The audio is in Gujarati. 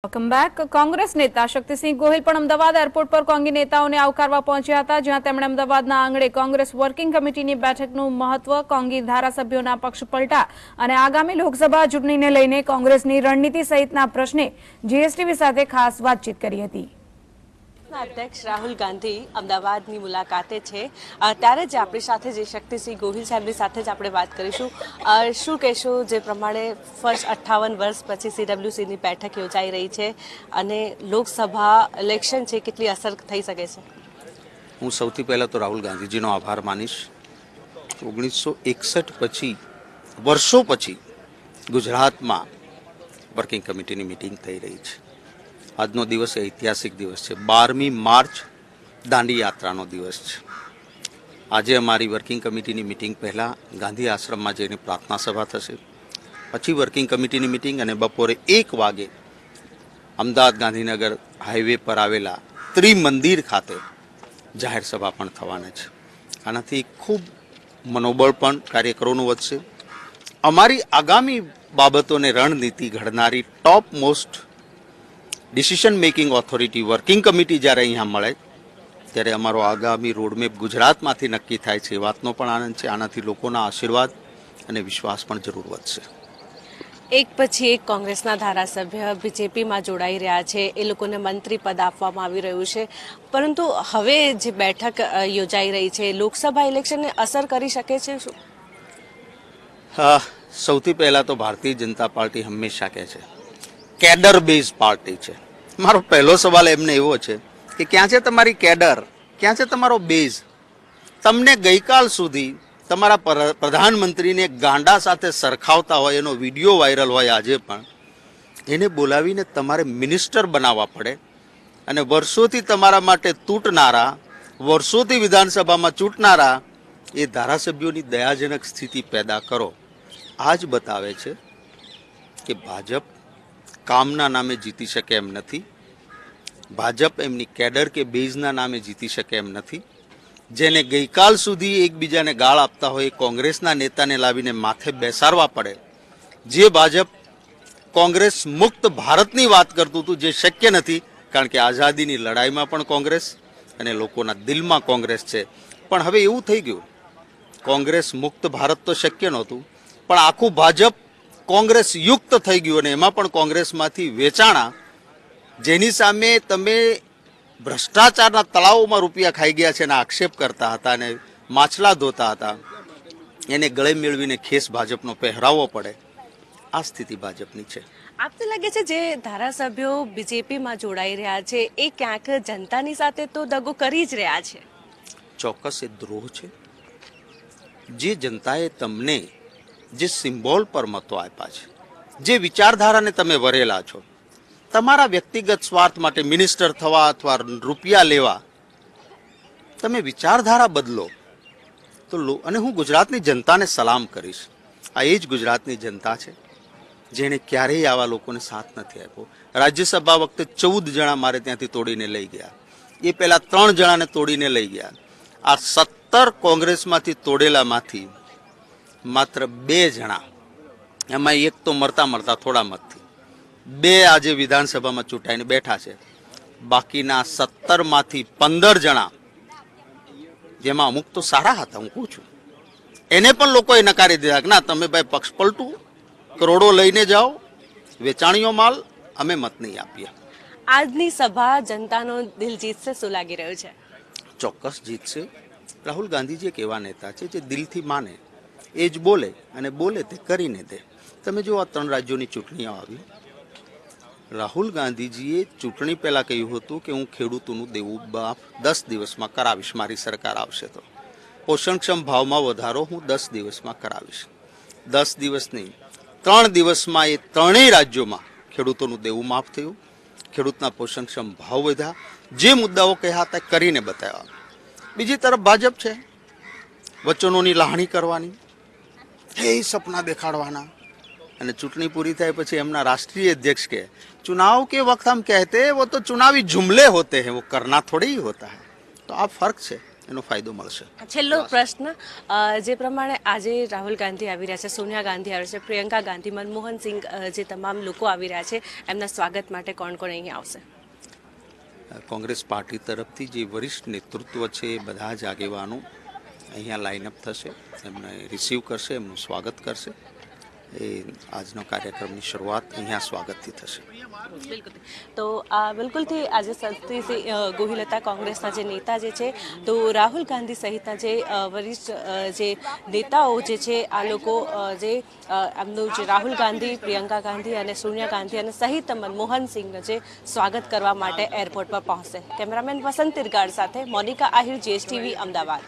Welcome back. કોંગ્રેસ નેતા શક્તિસિંહ ગોહિલ પણ અમદાવાદ એરપોર્ટ પર કોંગી નેતાઓને આવકારવા પહોંચ્યા હતા, જ્યાં તેમણે અમદાવાદના આંગણે કોંગ્રેસ વર્કિંગ કમિટીની બેઠકનું મહત્વ, કોંગી ધારાસભ્યોના પક્ષ પલટા અને આગામી લોકસભા ચૂંટણીને લઈને કોંગ્રેસની રણનીતિ સહિતના પ્રશ્ને જીએસટીવી સાથે ખાસ વાતચીત કરી હતી। અધ્યક્ષ રાહુલ ગાંધી અમદાવાદની મુલાકાતે છે, ત્યારે જ આપણી સાથે જે શક્તિસિંહ ગોહિલ સાહેબની સાથે જ આપણે વાત કરીશું। શું કહેશો, જે પ્રમાણે ફર્સ્ટ 58 વર્ષ પછી સીડબ્લ્યુસીની બેઠક યોજાઈ રહી છે અને લોકસભા ઇલેક્શન છે, કેટલી અસર થઈ શકે છે? હું સૌથી પહેલાં તો રાહુલ ગાંધીજીનો આભાર માનીશ। 1961 પછી વર્ષો પછી ગુજરાતમાં વર્કિંગ કમિટીની મિટિંગ થઈ રહી છે। આજનો દિવસ ઐતિહાસિક દિવસ છે। 12મી માર્ચ દાંડી યાત્રાનો દિવસ છે। આજે અમારી વર્કિંગ કમિટીની મિટિંગ પહેલાં ગાંધી આશ્રમમાં જઈને પ્રાર્થના સભા થશે, પછી વર્કિંગ કમિટીની મિટિંગ અને બપોરે 1 વાગે અમદાવાદ ગાંધીનગર હાઈવે પર આવેલા ત્રિમંદિર ખાતે જાહેર સભા પણ થવાના છે। આનાથી ખૂબ મનોબળ પણ કાર્યકરોનું વધશે। અમારી આગામી બાબતોને રણનીતિ ઘડનારી top most decision making authority working committee જ્યારે અહીંયા મળે ત્યારે અમારો આગામી રોડમેપ ગુજરાતમાંથી નક્કી થાય છે, એ વાતનો પણ આનંદ છે। આનાથી લોકોના આશીર્વાદ અને વિશ્વાસ પણ જરૂર વધશે। એક પછી એક કોંગ્રેસના ધારાસભ્ય બીજેપીમાં જોડાઈ રહ્યા છે, એ લોકોને મંત્રી પદ આપવામાં આવી રહ્યું છે, પરંતુ હવે જે બેઠક યોજાઈ રહી છે લોકસભા ઇલેક્શનને અસર કરી શકે છે શું? સૌથી પહેલાં તો ભારતીય જનતા પાર્ટી હંમેશા કહે છે કેડર બેઝ પાર્ટી છે। મારો પહેલો સવાલ એમને એવો છે કે ક્યાં છે તમારી કેડર, ક્યાં છે તમારો બેઝ? તમને ગઈકાલ સુધી તમારા પ્રધાનમંત્રીને ગાંડા સાથે સરખાવતા હોય એનો વિડીયો વાયરલ હોય આજે પણ, એને બોલાવીને તમારે મિનિસ્ટર બનાવવા પડે અને વર્ષોથી તમારા માટે તૂટનારા, વર્ષોથી વિધાનસભામાં ચૂંટનારા એ ધારાસભ્યોની દયાજનક સ્થિતિ પેદા કરો। આ જ બતાવે છે કે ભાજપ કામના નામે જીતી શકે એમ નથી, ભાજપ એમની કેડર કે બેઝના નામે જીતી શકે એમ નથી। જેને ગઈકાલ સુધી એકબીજાને ગાળ આપતા હોય કોંગ્રેસના નેતાને લાવીને માથે બેસાડવા પડે। જે ભાજપ કોંગ્રેસ મુક્ત ભારતની વાત કરતું હતું, જે શક્ય નથી, કારણ કે આઝાદીની લડાઈમાં પણ કોંગ્રેસ અને લોકોના દિલમાં કોંગ્રેસ છે, પણ હવે એવું થઈ ગયું કોંગ્રેસ મુક્ત ભારત તો શક્ય નહોતું, પણ આખું ભાજપ કોંગ્રેસ યુક્ત થઈ ગયું અને એમાં પણ કોંગ્રેસમાંથી વેચાણા, જેની સામે તમે ભ્રષ્ટાચારના તળાવોમાં રૂપિયા ખાઈ ગયા છે અને આક્ષેપ કરતા હતા અને માછલા ધોતા હતા, એને ગળે મેળવીને ખેસ ભાજપનો પહેરાવવો પડે। આ સ્થિતિ ભાજપની છે। આપને લાગે છે જે ધારાસભ્યો બીજેપીમાં જોડાઈ રહ્યા છે એ ક્યાંક જનતાની સાથે તો દગો કરી જ રહ્યા છે? ચોક્કસ એ દ્રોહ છે। જે જનતાએ તમને જે સિમ્બોલ પર મતો આપ્યા છે, જે વિચારધારાને તમે વરેલા છો, તમારા વ્યક્તિગત સ્વાર્થ માટે મિનિસ્ટર થવા અથવા રૂપિયા લેવા તમે વિચારધારા બદલો તો અને હું ગુજરાતની જનતાને સલામ કરીશ। આ એ જ ગુજરાતની જનતા છે જેણે ક્યારેય આવા લોકોને સાથ નથી આપ્યો। રાજ્યસભા વખતે 14 જણા મારે ત્યાંથી તોડીને લઈ ગયા, એ પહેલા 3 જણાને તોડીને લઈ ગયા। આ 17 કોંગ્રેસમાંથી તોડેલામાંથી માત્ર 2 જણા, એમાં એક તો મરતા થોડા મતથી, 2 આજે વિધાનસભામાં ચૂંટાઈને બેઠા છે। બાકીના 17માંથી 15 જણા, જેમાં અમુક તો સારા હતા, હું કહું છું, એને પણ લોકોએ નકારી દીધા કે ના, તમે ભાઈ પક્ષ પલટું, કરોડો લઈને જાઓ, વેચાણીઓ માલ, અમે મત નહીં આપીએ। આજની સભા જનતાનો દિલ જીતશે શું લાગી રહ્યું છે? ચોક્કસ જીતશે। રાહુલ ગાંધીજી એક એવા નેતા છે જે દિલથી માને એ જ બોલે અને બોલે તે કરીને દે। તમે જો આ 3 રાજ્યોની ચૂંટણીઓ આવી, રાહુલ ગાંધીજીએ ચૂંટણી પહેલાં કહ્યું હતું કે હું ખેડૂતોનું દેવું માફ 10 દિવસમાં કરાવીશ, મારી સરકાર આવશે તો પોષણક્ષમ ભાવમાં વધારો હું 10 દિવસમાં કરાવીશ। 10 દિવસ નહીં, 3 દિવસમાં એ 3 રાજ્યોમાં ખેડૂતોનું દેવું માફ થયું, ખેડૂતના પોષણક્ષમ ભાવ વધ્યા, જે મુદ્દાઓ કહ્યા હતા કરીને બતાવ્યા। બીજી તરફ ભાજપ છે, વચનોની લાહણી કરવાની, એ સપના દેખાડવાના, અને ચૂંટણી પૂરી થાય પછી એમના રાષ્ટ્રીય અધ્યક્ષ કે चुनाव के वक्त हम कहते हैं वो तो चुनावी जुमले होते हैं, वो करना थोड़ी ही होता है। तो આ ફર્ક છે એનો ફાયદો મળશે. છેલ્લો પ્રશ્ન, જે પ્રમાણે આજે રાહુલ ગાંધી આવી રહ્યા છે, સોનિયા ગાંધી આવી છે, પ્રિયંકા ગાંધી, મનમોહન સિંહ, જે તમામ લોકો આવી રહ્યા છે, એમના સ્વાગત માટે કોણ કોણ અહીંયા આવશે? કોંગ્રેસ પાર્ટી તરફથી જે વરિષ્ઠ નેતૃત્વ છે એ બધા જ આગેવાનો અહીંયા લાઇનઅપ થશે, એમને રિસીવ કરશે, એમનું સ્વાગત કરશે. એ આજનો કાર્યક્રમની શરૂઆત અહીંયા સ્વાગતથી થશે. બિલકુલ. તો બિલકુલથી આજે શક્તિસિંહ ગોહિલ હતા, કોંગ્રેસના જે નેતા જે છે. તો રાહુલ ગાંધી સહિતના જે વરિષ્ઠ જે નેતાઓ જે છે, આ લોકો જે એમનું જે રાહુલ ગાંધી, પ્રિયંકા ગાંધી અને સોનિયા ગાંધી અને સહિત મનમોહન સિંહનું જે સ્વાગત કરવા માટે એરપોર્ટ પર પહોંચશે. કેમેરામેન વસંત તિરગાડ સાથે મોનિકા આહિર, GSTV, અમદાવાદ.